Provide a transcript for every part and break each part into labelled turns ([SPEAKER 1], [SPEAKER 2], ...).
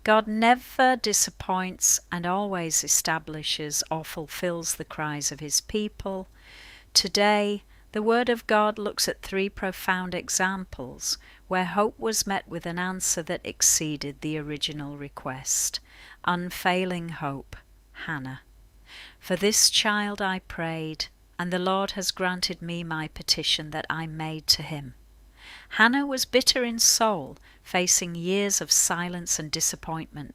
[SPEAKER 1] God never disappoints and always establishes or fulfills the cries of his people. Today, the Word of God looks at 3 profound examples where hope was met with an answer that exceeded the original request. Unfailing hope, Hannah. For this child I prayed, and the Lord has granted me my petition that I made to him. Hannah was bitter in soul, facing years of silence and disappointment.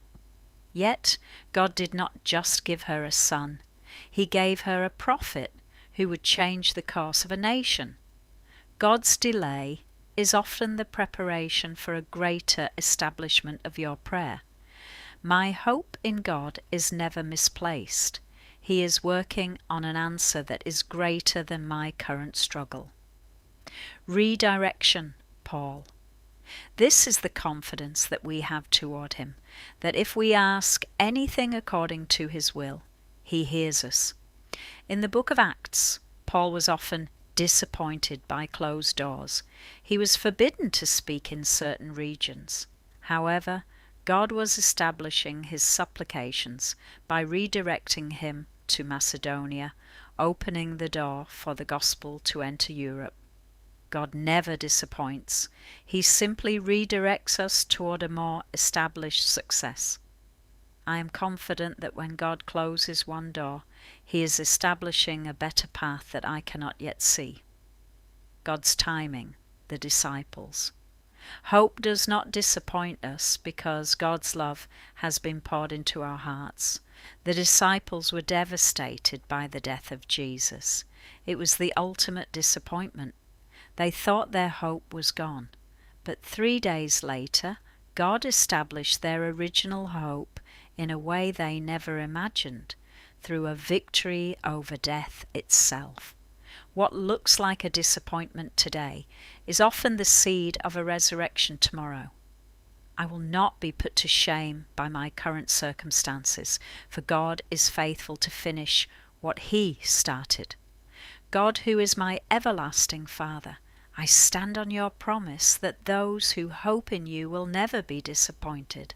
[SPEAKER 1] Yet God did not just give her a son. He gave her a prophet who would change the course of a nation. God's delay is often the preparation for a greater establishment of your prayer. My hope in God is never misplaced. He is working on an answer that is greater than my current struggle. Redirection, Paul. This is the confidence that we have toward him, that if we ask anything according to his will, he hears us. In the book of Acts, Paul was often disappointed by closed doors. He was forbidden to speak in certain regions. However, God was establishing his supplications by redirecting him to Macedonia, opening the door for the gospel to enter Europe. God never disappoints. He simply redirects us toward a more established success. I am confident that when God closes one door, he is establishing a better path that I cannot yet see. God's timing, the disciples. Hope does not disappoint us because God's love has been poured into our hearts. The disciples were devastated by the death of Jesus. It was the ultimate disappointment. They thought their hope was gone. But 3 days later, God established their original hope in a way they never imagined, through a victory over death itself. What looks like a disappointment today is often the seed of a resurrection tomorrow. I will not be put to shame by my current circumstances, for God is faithful to finish what he started. God, who is my everlasting Father, I stand on your promise that those who hope in you will never be disappointed.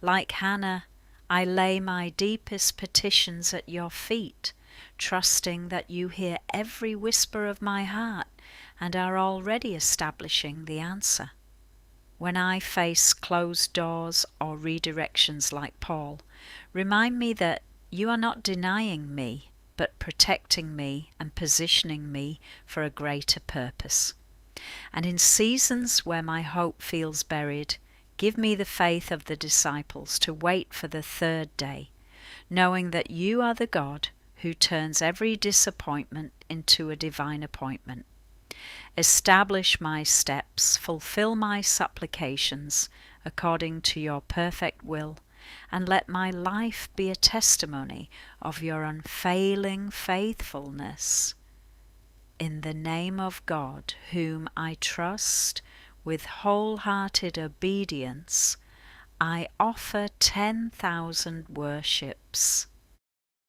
[SPEAKER 1] Like Hannah, I lay my deepest petitions at your feet, trusting that you hear every whisper of my heart and are already establishing the answer. When I face closed doors or redirections like Paul, remind me that you are not denying me, but protecting me and positioning me for a greater purpose. And in seasons where my hope feels buried, give me the faith of the disciples to wait for the 3rd day, knowing that you are the God who turns every disappointment into a divine appointment. Establish my steps, fulfill my supplications according to your perfect will, and let my life be a testimony of your unfailing faithfulness. In the name of God, whom I trust, with wholehearted obedience, I offer 10,000 worships.